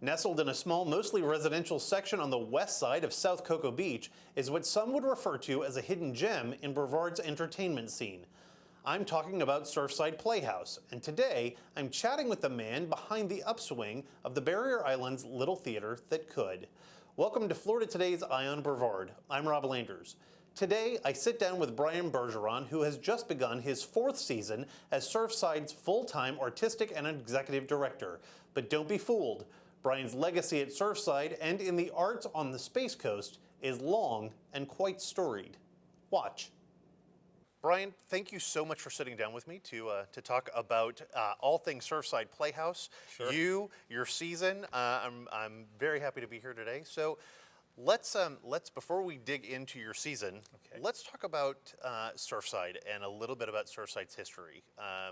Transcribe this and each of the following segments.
Nestled in a small, mostly residential section on the west side of South Cocoa Beach is what some would refer to as a hidden gem in Brevard's entertainment scene. I'm talking about Surfside Playhouse, and today I'm chatting with the man behind the upswing of the Barrier Island's Little Theater That Could. Welcome to Florida Today's Eye on Brevard. I'm Rob Landers. Today, I sit down with Brian Bergeron, who has just begun his 4th season as Surfside's full-time artistic and executive director. But don't be fooled. Brian's legacy at Surfside and in the arts on the Space Coast is long and quite storied. Watch. Brian, thank you so much for sitting down with me to talk about all things Surfside Playhouse. Sure. Your season. I'm very happy to be here today. So let's before we dig into your season, Okay. let's talk about Surfside and a little bit about Surfside's history.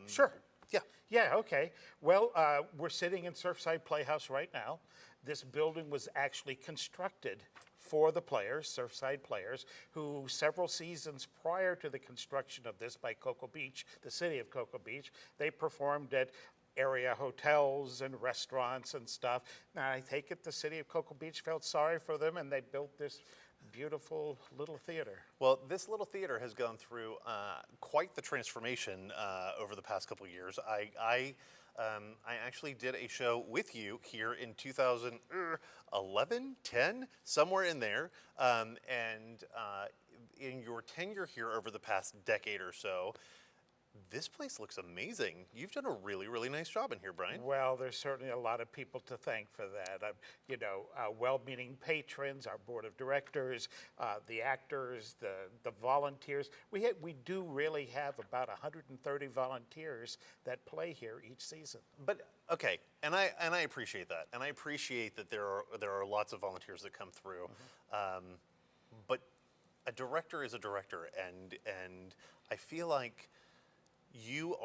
Sure. Yeah. Yeah, okay. Well, we're sitting in Surfside Playhouse right now. This building was actually constructed for the players, Surfside players, who several seasons prior to the construction of this by Cocoa Beach, the city of Cocoa Beach, they performed at area hotels and restaurants and stuff. Now, I take it the city of Cocoa Beach felt sorry for them and they built this beautiful little theater. Well, this little theater has gone through quite the transformation over the past couple of years. I actually did a show with you here in 2011, 10, somewhere in there. And in your tenure here over the past decade or so, this place looks amazing. You've done a really, really nice job in here, Brian. Well, there's certainly a lot of people to thank for that. Well-meaning patrons, our board of directors, the actors, the volunteers. We do really have about 130 volunteers that play here each season. But okay, and I appreciate that, and I appreciate that there are lots of volunteers that come through. But a director is a director, and I feel like you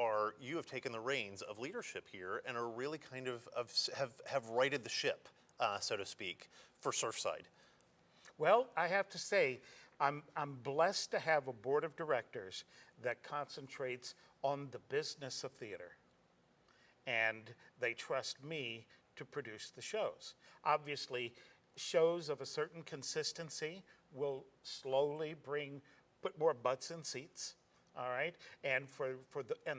have taken the reins of leadership here and are really kind of have righted the ship, so to speak, for Surfside. Well, I have to say, I'm blessed to have a board of directors that concentrates on the business of theater. And they trust me to produce the shows. Obviously, shows of a certain consistency will slowly put more butts in seats. All right, and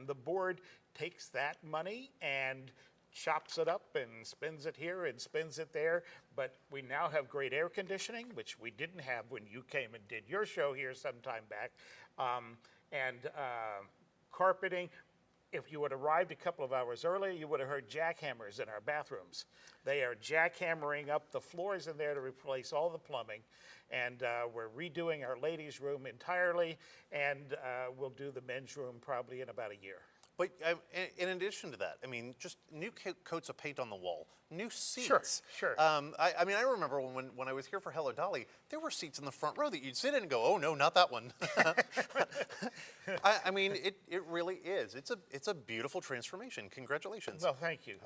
the board takes that money and chops it up and spins it here and spins it there. But we now have great air conditioning, which we didn't have when you came and did your show here some time back, and carpeting. If you had arrived a couple of hours earlier, you would have heard jackhammers in our bathrooms. They are jackhammering up the floors in there to replace all the plumbing. And we're redoing our ladies' room entirely, and we'll do the men's room probably in about a year. But in addition to that, I mean, just new coats of paint on the wall, new seats. Sure. I mean, I remember when I was here for Hello Dolly, there were seats in the front row that you'd sit in and go, oh no, not that one. I mean, it really is. It's a beautiful transformation. Congratulations. Well, thank you.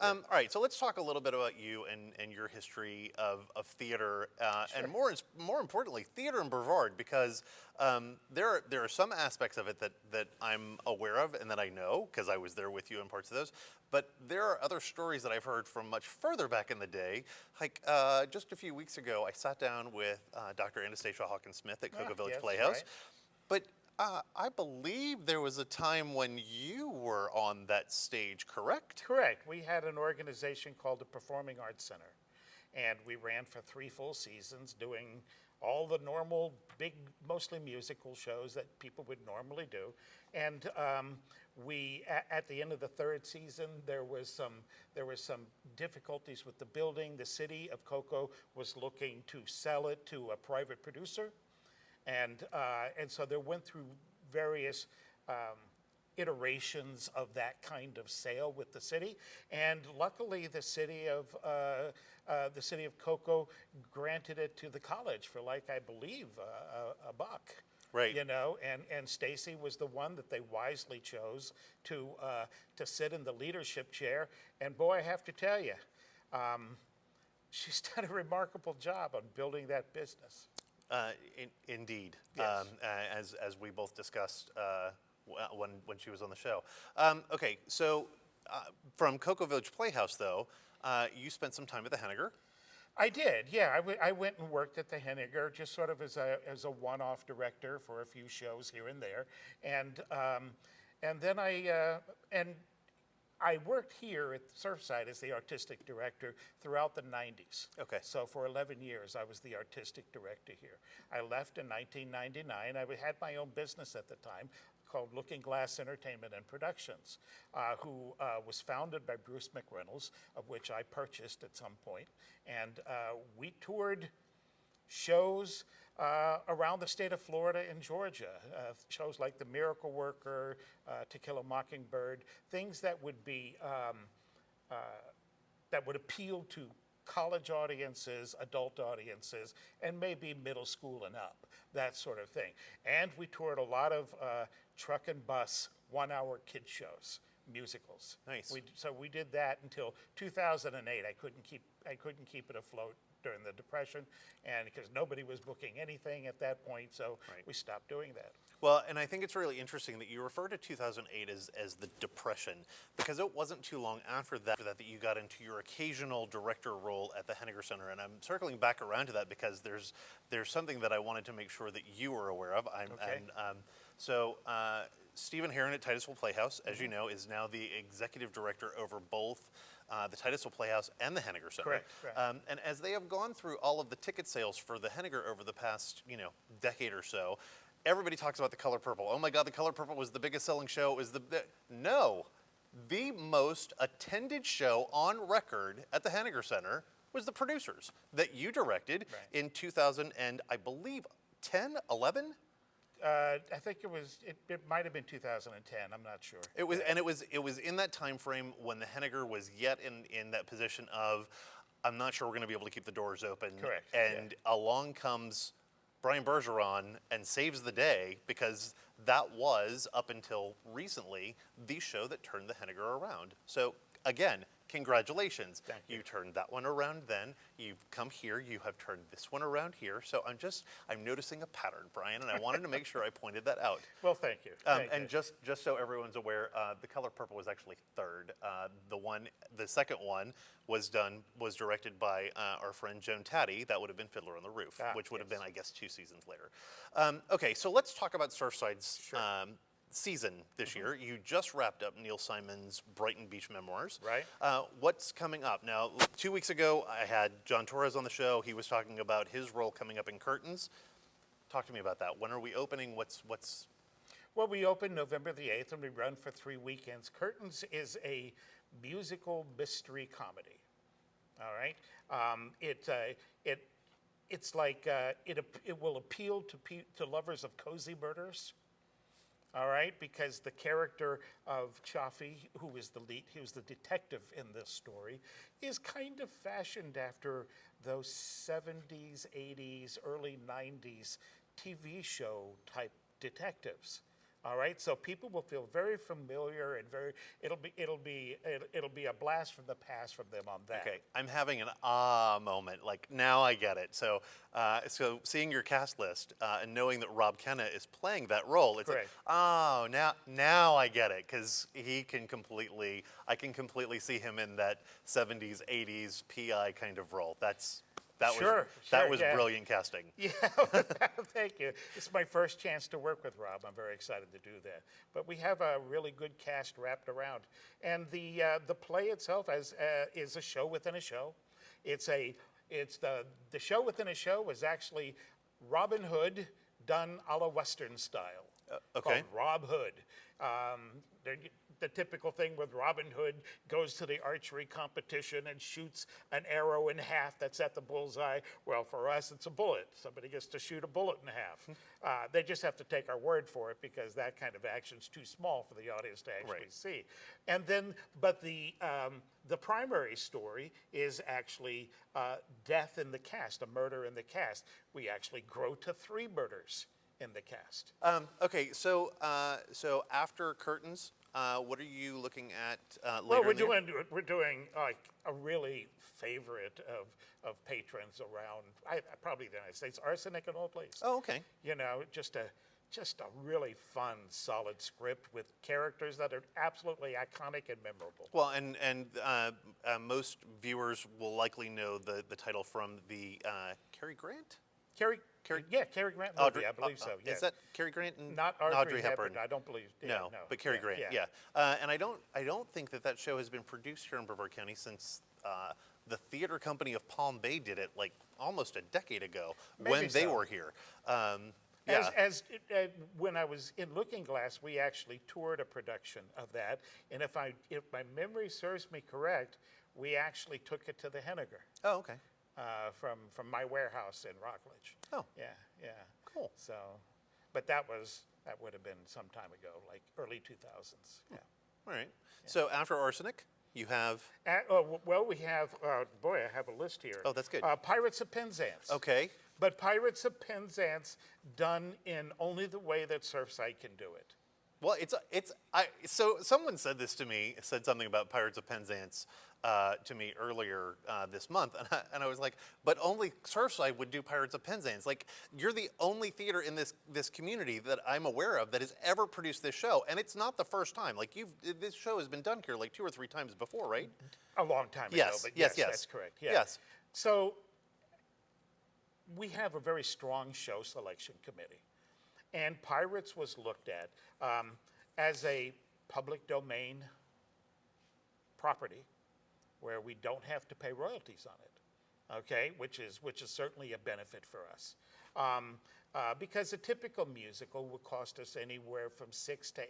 All right, so let's talk a little bit about you and your history of theater, Sure. and more importantly, theater in Brevard, because there are some aspects of it that I'm aware of and that I know because I was there with you in parts of those. But there are other stories that I've heard from much further back in the day. Like just a few weeks ago, I sat down with Dr. Anastasia Hawkins-Smith at Cocoa Village yes, Playhouse. right. But I believe there was a time when you were on that stage, correct? Correct. We had an organization called the Performing Arts Center, and we ran for 3 full seasons doing all the normal, big, mostly musical shows that people would normally do. And at the end of the 3rd season, there was some difficulties with the building. The city of Cocoa was looking to sell it to a private producer, and so there went through various iterations of that kind of sale with the city, and luckily the city of Cocoa granted it to the college for, like, I believe a buck. Right. You know, and Stacy was the one that they wisely chose to sit in the leadership chair. And boy, I have to tell you, she's done a remarkable job on building that business. Indeed, Yes. As we both discussed when she was on the show. Okay, so from Cocoa Village Playhouse, though, you spent some time at the Henniger. I did, yeah. I went and worked at the Henniger just sort of as a one-off director for a few shows here and there, and then I worked here at Surfside as the artistic director throughout the 90s. Okay. So for 11 years, I was the artistic director here. I left in 1999. I had my own business at the time called Looking Glass Entertainment and Productions, who was founded by Bruce McReynolds, of which I purchased at some point. And we toured shows around the state of Florida and Georgia, shows like The Miracle Worker, To Kill a Mockingbird, things that would be that would appeal to college audiences, adult audiences, and maybe middle school and up, that sort of thing. And we toured a lot of truck and bus one-hour kid shows, musicals. Nice. So we did that until 2008. I couldn't keep it afloat during the Depression, and because nobody was booking anything at that point, so we stopped doing that. Well, and I think it's really interesting that you refer to 2008 as the Depression, because it wasn't too long after that you got into your occasional director role at the Henniger Center, and I'm circling back around to that because there's something that I wanted to make sure that you were aware of. Stephen Heron at Titusville Playhouse, as you know, is now the executive director over both the Titusville Playhouse and the Henniger Center. Correct. And as they have gone through all of the ticket sales for the Henniger over the past, decade or so, everybody talks about the Color Purple. Oh my God, the Color Purple was the biggest selling show. It was no, the most attended show on record at the Henniger Center was The Producers that you directed in 2000 and I believe 10, 11? I think it might have been 2010. I'm not sure. It was in that time frame when the Henniger was yet in that position of, I'm not sure we're going to be able to keep the doors open. Correct. And along comes Brian Bergeron and saves the day, because that was, up until recently, the show that turned the Henniger around. So again, congratulations. Thank you. You turned that one around then. You've come here. You have turned this one around here. So I'm noticing a pattern, Brian, and I wanted to make sure I pointed that out. Well, thank you. Just so everyone's aware, The Color Purple was actually third. The second one was directed by our friend Joan Taddy. That would have been Fiddler on the Roof, which would have been, I guess, 2 seasons later. Okay, so let's talk about Surfside's season this year. You just wrapped up Neil Simon's Brighton Beach Memoirs. Right. What's coming up? Now, 2 weeks ago, I had John Torres on the show. He was talking about his role coming up in Curtains. Talk to me about that. When are we opening? What's... Well, we open November the 8th, and we run for 3 weekends. Curtains is a musical mystery comedy. All right? It's like it will appeal to lovers of cozy murders. All right, because the character of Chaffee, who was the detective in this story, is kind of fashioned after those 70s, 80s, early 90s TV show type detectives. All right, so people will feel very familiar and it'll be a blast from the past from them on that. Okay, I'm having an moment. Like, now I get it. So seeing your cast list and knowing that Rob Kenna is playing that role, it's Correct. like, oh, now I get it, because I can completely see him in that 70s, 80s PI kind of role. That was brilliant casting. Yeah, thank you. It's my first chance to work with Rob. I'm very excited to do that. But we have a really good cast wrapped around, and the play itself is a show within a show. The show within a show was actually Robin Hood done a la Western style. Okay. Called Rob Hood. The typical thing with Robin Hood goes to the archery competition and shoots an arrow in half that's at the bullseye. Well, for us, it's a bullet. Somebody gets to shoot a bullet in half. They just have to take our word for it, because that kind of action's too small for the audience to actually see. And then, but the primary story is actually death in the cast, a murder in the cast. We actually grow to 3 murders in the cast. Okay, so after Curtains, what are you looking at Well, later? we're doing like a really favorite of patrons around probably the United States, Arsenic and Old Place. Oh, okay. Just a just a really fun, solid script with characters that are absolutely iconic and memorable. Well, most viewers will likely know the title from the Cary Grant? Cary Grant movie, I believe so. Yes. Is that Cary Grant and Not Audrey Hepburn? I don't believe. Yeah, No, no, but Cary yeah, Grant, yeah. yeah. And I don't think that show has been produced here in Brevard County since the theater company of Palm Bay did it like almost a decade ago when Maybe they so. were here. Yeah. When I was in Looking Glass, we actually toured a production of that, and if my memory serves me correct, we actually took it to the Henniger Oh, okay. from my warehouse in Rockledge. Oh. Yeah, yeah. Cool. So, but that would have been some time ago, like early 2000s. Yeah. All right. So after Arsenic, you have. Well, we have. Boy, I have a list here. Oh, that's good. Pirates of Penzance. Okay. But Pirates of Penzance done in only the way that Surfside can do it. Well, so someone said something about Pirates of Penzance to me earlier this month, and I was like, but only Surfside would do Pirates of Penzance. Like, you're the only theater in this community that I'm aware of that has ever produced this show, and it's not the first time. Like, this show has been done here like 2 or 3 times before, right? A long time ago, Yes, but yes, that's correct. Yeah. Yes. So we have a very strong show selection committee, and Pirates was looked at as a public domain property where we don't have to pay royalties on it, okay, which is certainly a benefit for us. Because a typical musical would cost us anywhere from $6,000 to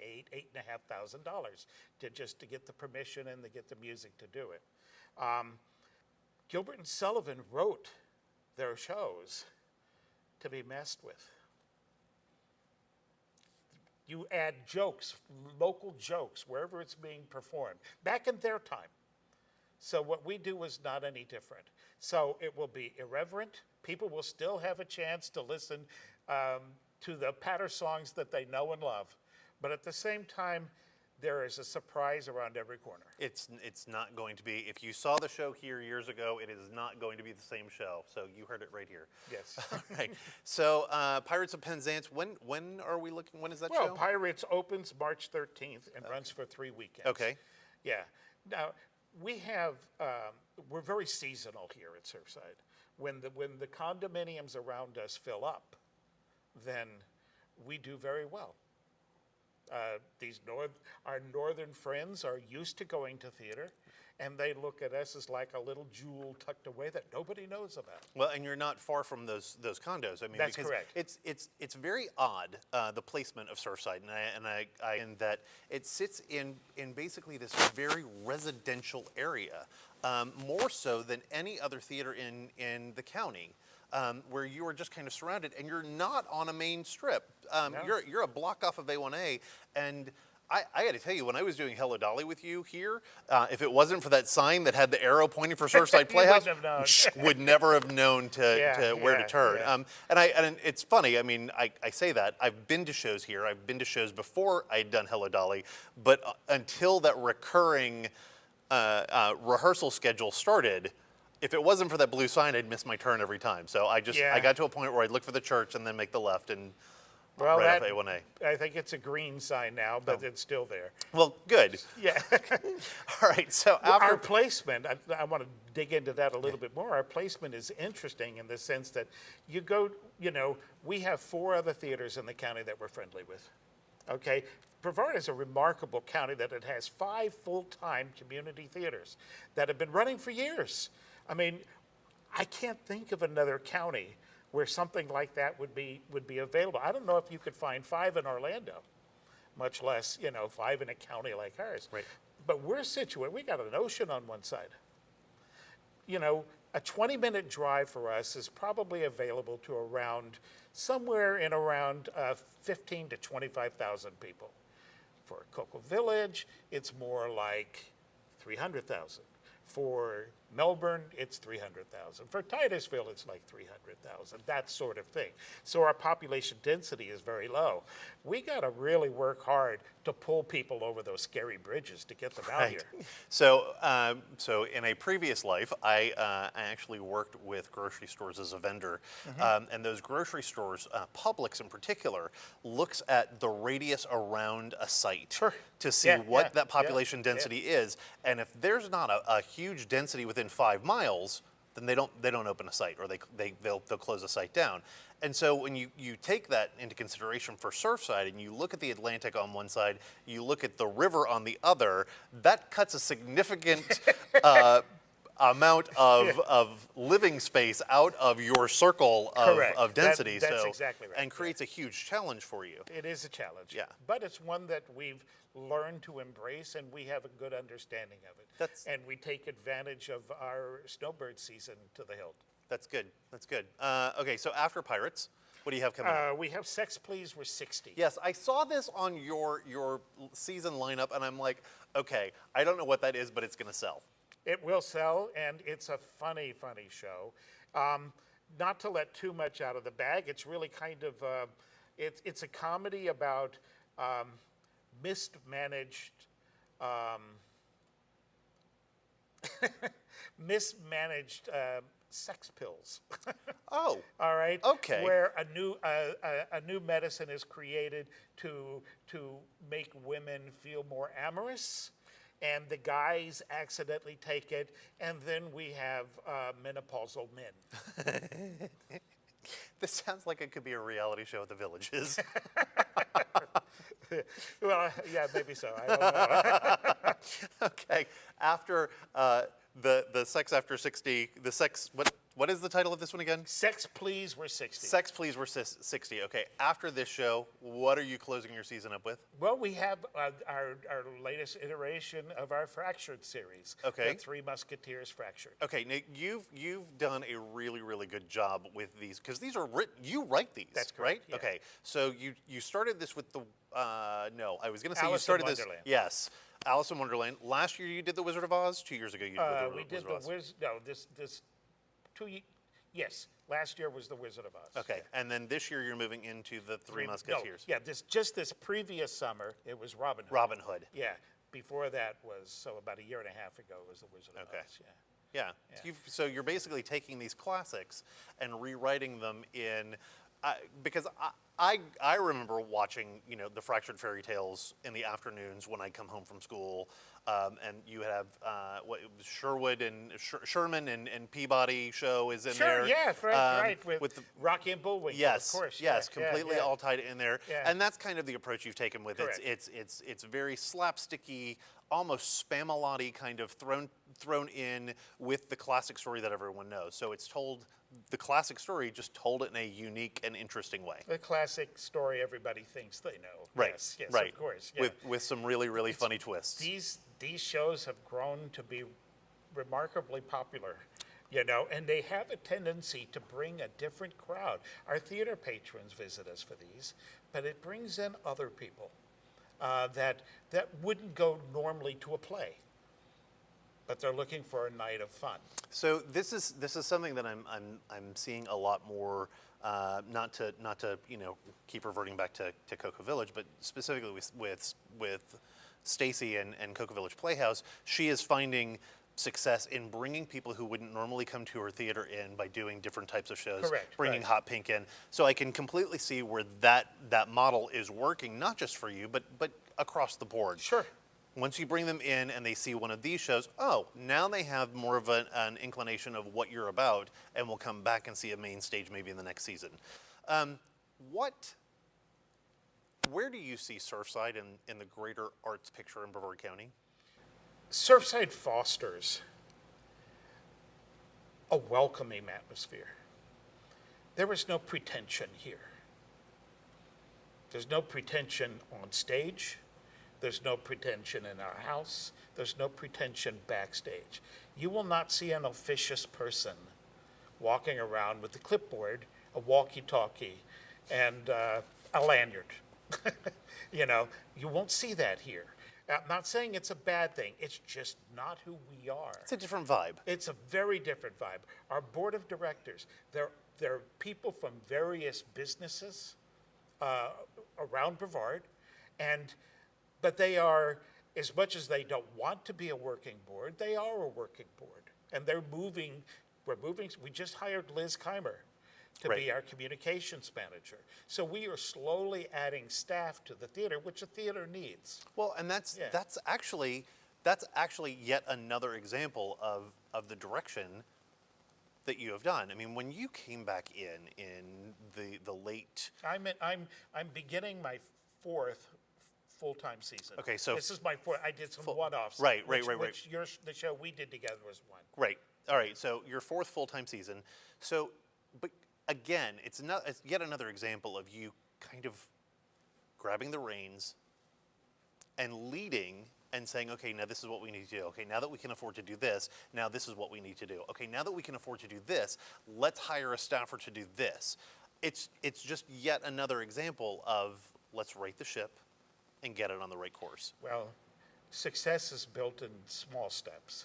$8,500 to get the permission and to get the music to do it. Gilbert and Sullivan wrote their shows to be messed with. You add jokes, local jokes, wherever it's being performed, back in their time. So what we do is not any different. So it will be irreverent. People will still have a chance to listen to the patter songs that they know and love. But at the same time, there is a surprise around every corner. It's not going to be, if you saw the show here years ago, it is not going to be the same show. So you heard it right here. Yes. All right. So Pirates of Penzance, when are we looking, when is that show? Well, Pirates opens March 13th and runs for 3 weekends. Okay. Yeah. Now, we're very seasonal here at Surfside. When the condominiums around us fill up, then we do very well. Our northern friends are used to going to theater, and they look at us as like a little jewel tucked away that nobody knows about. Well, and you're not far from those condos. I mean, That's because correct. It's very odd, the placement of Surfside, and that it sits in basically this very residential area, more so than any other theater in the county. Where you are just kind of surrounded, and you're not on a main strip. No. You're a block off of A1A, and I got to tell you, when I was doing Hello Dolly with you here, if it wasn't for that sign that had the arrow pointing for Surfside Playhouse, wouldn't have known. would never have known where to turn. Yeah. And it's funny. I mean, I say that I've been to shows here. I've been to shows before I had done Hello Dolly, but until that recurring rehearsal schedule started. If it wasn't for that blue sign, I'd miss my turn every time. So I got to a point where I'd look for the church and then make the left and right off A1A. I think it's a green sign now, but it's still there. Well, good. Yeah. All right. So Our placement, I want to dig into that a little bit more. Our placement is interesting in the sense that we have 4 other theaters in the county that we're friendly with. Okay. Brevard is a remarkable county that it has 5 full-time community theaters that have been running for years. I mean, I can't think of another county where something like that would be available. I don't know if you could find 5 in Orlando, much less 5 in a county like ours. Right. But we're situated. We got an ocean on one side. A 20-minute drive for us is probably available to somewhere in around 15 to 25,000 people. For Cocoa Village, it's more like 300,000. For Melbourne, it's 300,000. For Titusville, it's like 300,000, that sort of thing. So our population density is very low. We got to really work hard to pull people over those scary bridges to get them out here. So, so in a previous life, I actually worked with grocery stores as a vendor, and those grocery stores, Publix in particular, looks at the radius around a site to see what that population density is, and if there's not a huge density within 5 miles, then they don't open a site, or they'll close a site down. And so when you take that into consideration for Surfside, and you look at the Atlantic on one side, you look at the river on the other, that cuts a significant amount of living space out of your circle of density. That's exactly right. And creates a huge challenge for you. It is a challenge. Yeah. But it's one that we've learned to embrace, and we have a good understanding of it. And we take advantage of our snowbird season to the hilt. That's good. That's good. Okay, so after Pirates, what do you have coming up? We have Sex Please, We're 60. Yes, I saw this on your season lineup, and I'm like, okay, I don't know what that is, but it's going to sell. It will sell, and it's a funny, funny show. Not to let too much out of the bag, it's really kind of, it's a comedy about mismanaged sex pills. Oh. All right. Okay. Where a new medicine is created to make women feel more amorous, and the guys accidentally take it, and then we have menopausal men. This sounds like it could be a reality show at the Villages. Well, yeah, maybe so. I don't know. Okay. After the Sex After 60, the sex, what is the title of this one again? Sex Please, We're 60. Sex Please, We're 60. Okay. After this show, what are you closing your season up with? Well, we have our latest iteration of our Fractured series. Okay. The Three Musketeers Fractured. Okay, Nick, you've done a really, really good job with these, because these are written, you write these, That's correct, right? yeah. Okay, so you started this with the, no, I was going to say Alice you started in this, Wonderland. yes, Alice in Wonderland. Last year you did The Wizard of Oz? 2 years ago you did We did Wizard of Oz. Yes, last year was the Wizard of Oz. Okay, and then this year you're moving into the Three Musketeers. No, yeah, this previous summer, it was Robin Hood. Robin Hood. Yeah, before that was, so about a year and a half ago was the Wizard of Oz, yeah. Yeah. So you're basically taking these classics and rewriting them in, because I remember watching, the Fractured Fairy Tales in the afternoons when I'd come home from school, and you have Sherwood and Sherman and Peabody show is in there. Sure, yeah, right, with the Rocky and Bullwinkle, yes, of course. Yes, yeah, completely all tied in there, Yeah. and that's kind of the approach you've taken with it. It's very slapsticky, almost Spamalot-y kind of thrown in with the classic story that everyone knows. So it's told, the classic story, just told it in a unique and interesting way. The classic story everybody thinks they know. Right. Yes, right. Of course. Yeah. With some really, really funny twists. These shows have grown to be remarkably popular, and they have a tendency to bring a different crowd. Our theater patrons visit us for these, but it brings in other people that wouldn't go normally to a play, but they're looking for a night of fun. So this is something that I'm seeing a lot more. Not to keep reverting back to Cocoa Village, but specifically with Stacy and Cocoa Village Playhouse, she is finding success in bringing people who wouldn't normally come to her theater in by doing different types of shows. Correct, bringing right. Hot Pink in. So I can completely see where that model is working, not just for you, but across the board. Sure. Once you bring them in and they see one of these shows, oh, now they have more of an inclination of what you're about, and will come back and see a main stage maybe in the next season. Where do you see Surfside in the greater arts picture in Brevard County? Surfside fosters a welcoming atmosphere. There is no pretension here. There's no pretension on stage. There's no pretension in our house. There's no pretension backstage. You will not see an officious person walking around with a clipboard, a walkie-talkie, and a lanyard. You won't see that here. I'm not saying it's a bad thing. It's just not who we are. It's a different vibe. It's a very different vibe. Our board of directors, they're people from various businesses around Brevard, but they are, as much as they don't want to be a working board, they are a working board. And we just hired Liz Keimer to be our communications manager. So we are slowly adding staff to the theater, which the theater needs. Well, and that's actually yet another example of the direction that you have done. I mean, when you came back in the late. I'm beginning my 4th full-time season. Okay, so this is my 4th. I did some one-offs. Right. Which the show we did together was one. Right. All right. So your 4th full-time season. So, but again, it's yet another example of you kind of grabbing the reins and leading and saying, okay, now this is what we need to do. Okay, now that we can afford to do this, now this is what we need to do. Okay, now that we can afford to do this, let's hire a staffer to do this. It's just yet another example of let's right the ship and get it on the right course. Well, success is built in small steps.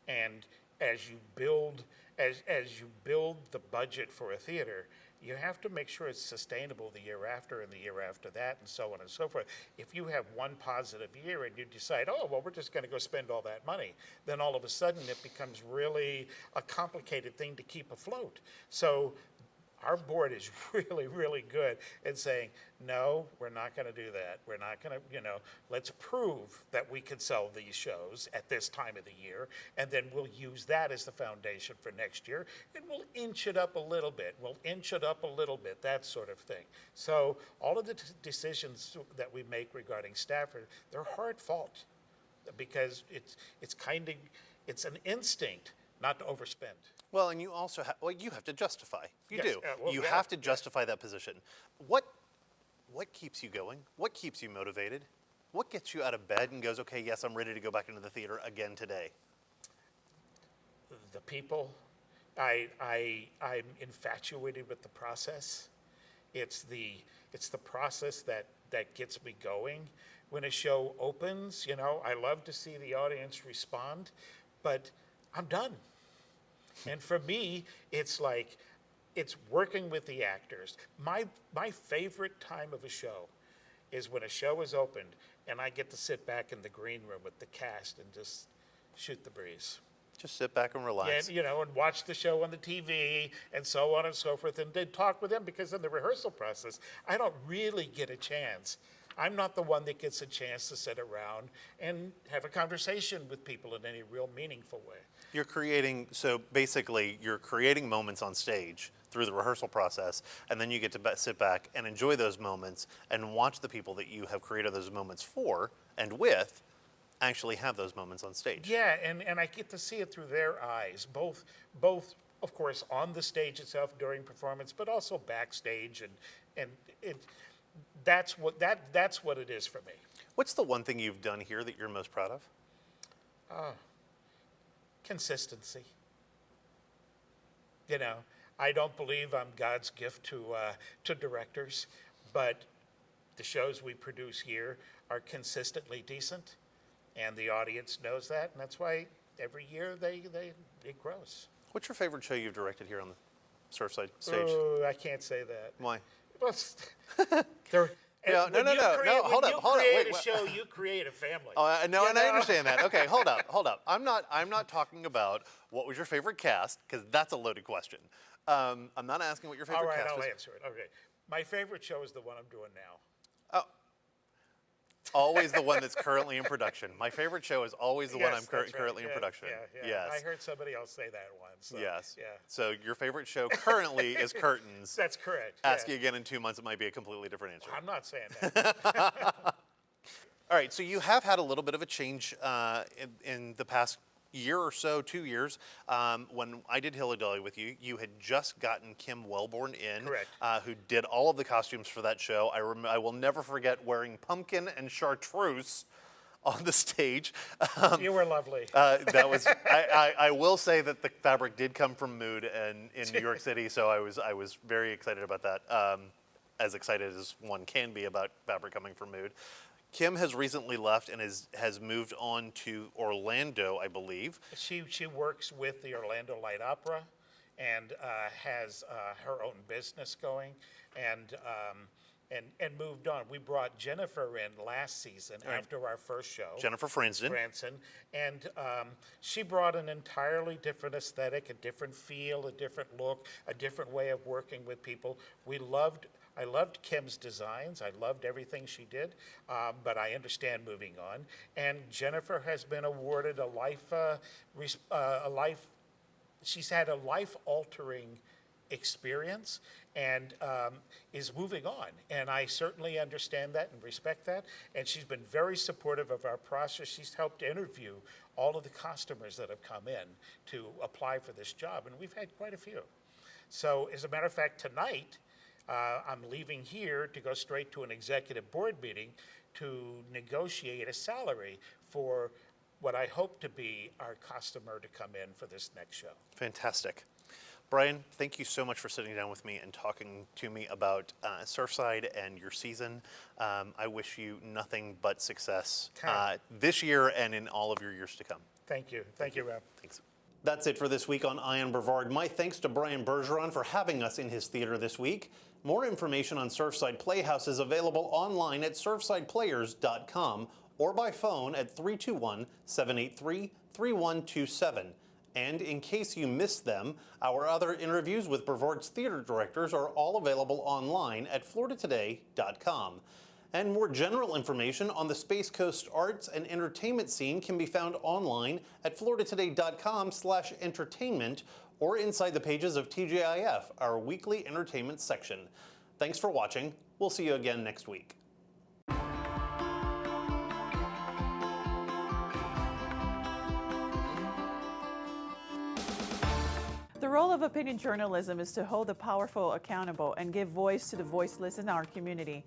And as you build the budget for a theater, you have to make sure it's sustainable the year after and the year after that and so on and so forth. If you have one positive year and you decide, oh, well, we're just going to go spend all that money, then all of a sudden it becomes really a complicated thing to keep afloat. So our board is really, really good at saying, no, we're not going to do that. We're not going to, let's prove that we can sell these shows at this time of the year, and then we'll use that as the foundation for next year, and we'll inch it up a little bit. That sort of thing. So all of the decisions that we make regarding staff, they're hard fought because it's an instinct not to overspend. Well, and you also you have to justify. You Yes, do. You have to justify that position. What keeps you going? What keeps you motivated? What gets you out of bed and goes, okay, yes, I'm ready to go back into the theater again today? The people. I'm infatuated with the process. It's the process that gets me going. When a show opens, I love to see the audience respond, but I'm done. And for me, it's working with the actors. My favorite time of a show is when a show is opened and I get to sit back in the green room with the cast and just shoot the breeze. Just sit back and relax. And, and watch the show on the TV and so on and so forth, and then talk with them, because in the rehearsal process, I don't really get a chance. I'm not the one that gets a chance to sit around and have a conversation with people in any real meaningful way. So basically, you're creating moments on stage through the rehearsal process, and then you get to sit back and enjoy those moments and watch the people that you have created those moments for and with actually have those moments on stage. Yeah, and I get to see it through their eyes, both of course on the stage itself during performance, but also backstage, and that's what it is for me. What's the one thing you've done here that you're most proud of? Consistency. I don't believe I'm God's gift to directors, but the shows we produce here are consistently decent, and the audience knows that, and that's why every year it grows. What's your favorite show you've directed here on the Surfside stage? Oh, I can't say that. Why? Well, No, hold up. Create Wait, a show, you create a family. No, and I understand that. Okay, hold up. I'm not talking about what was your favorite cast, because that's a loaded question. I'm not asking what your favorite cast was. All right, I'll answer it. Okay. My favorite show is the one I'm doing now. Oh. Always the one that's currently in production. My favorite show is always the one I'm currently in production. Yeah. Yes. I heard somebody else say that once. So, yes. Yeah. So your favorite show currently is Curtains. That's correct. Ask you again in 2 months, it might be a completely different answer. I'm not saying that. All right, so you have had a little bit of a change in the past year or so, 2 years. When I did Hilly Dolly with you, you had just gotten Kim Wellborn in, Correct. Who did all of the costumes for that show. I will never forget wearing pumpkin and chartreuse on the stage. You were lovely. That was. I will say that the fabric did come from Mood in New York City, so I was very excited about that. As excited as one can be about fabric coming from Mood. Kim has recently left and has moved on to Orlando, I believe. She works with the Orlando Light Opera and has her own business going and moved on. We brought Jennifer in last season after our first show. Jennifer Franston. And she brought an entirely different aesthetic, a different feel, a different look, a different way of working with people. I loved Kim's designs. I loved everything she did, but I understand moving on. And Jennifer has been awarded she's had a life-altering experience and is moving on. And I certainly understand that and respect that. And she's been very supportive of our process. She's helped interview all of the customers that have come in to apply for this job, and we've had quite a few. So as a matter of fact, tonight, I'm leaving here to go straight to an executive board meeting to negotiate a salary for what I hope to be our customer to come in for this next show. Fantastic. Brian, thank you so much for sitting down with me and talking to me about Surfside and your season. I wish you nothing but success this year and in all of your years to come. Thank you. Thank you, Rob. Thanks. That's it for this week on Eye on Brevard. My thanks to Brian Bergeron for having us in his theater this week. More information on Surfside Playhouse is available online at surfsideplayers.com or by phone at 321-783-3127. And in case you missed them, our other interviews with Brevard's theater directors are all available online at floridatoday.com. And more general information on the Space Coast arts and entertainment scene can be found online at floridatoday.com/entertainment or inside the pages of TGIF, our weekly entertainment section. Thanks for watching. We'll see you again next week. The role of opinion journalism is to hold the powerful accountable and give voice to the voiceless in our community.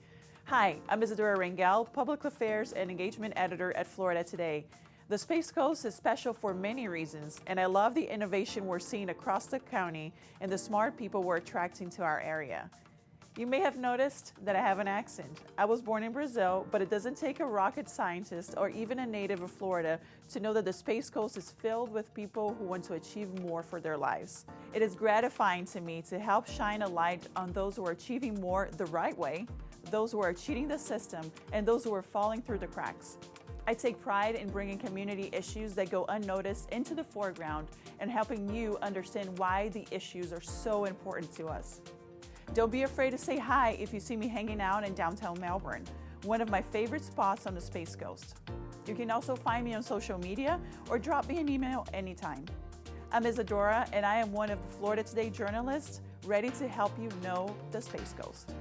Hi, I'm Isadora Rangel, Public Affairs and Engagement Editor at Florida Today. The Space Coast is special for many reasons, and I love the innovation we're seeing across the county and the smart people we're attracting to our area. You may have noticed that I have an accent. I was born in Brazil, but it doesn't take a rocket scientist or even a native of Florida to know that the Space Coast is filled with people who want to achieve more for their lives. It is gratifying to me to help shine a light on those who are achieving more the right way, those who are cheating the system, and those who are falling through the cracks. I take pride in bringing community issues that go unnoticed into the foreground and helping you understand why the issues are so important to us. Don't be afraid to say hi if you see me hanging out in downtown Melbourne, one of my favorite spots on the Space Coast. You can also find me on social media or drop me an email anytime. I'm Isadora, and I am one of the Florida Today journalists ready to help you know the Space Coast.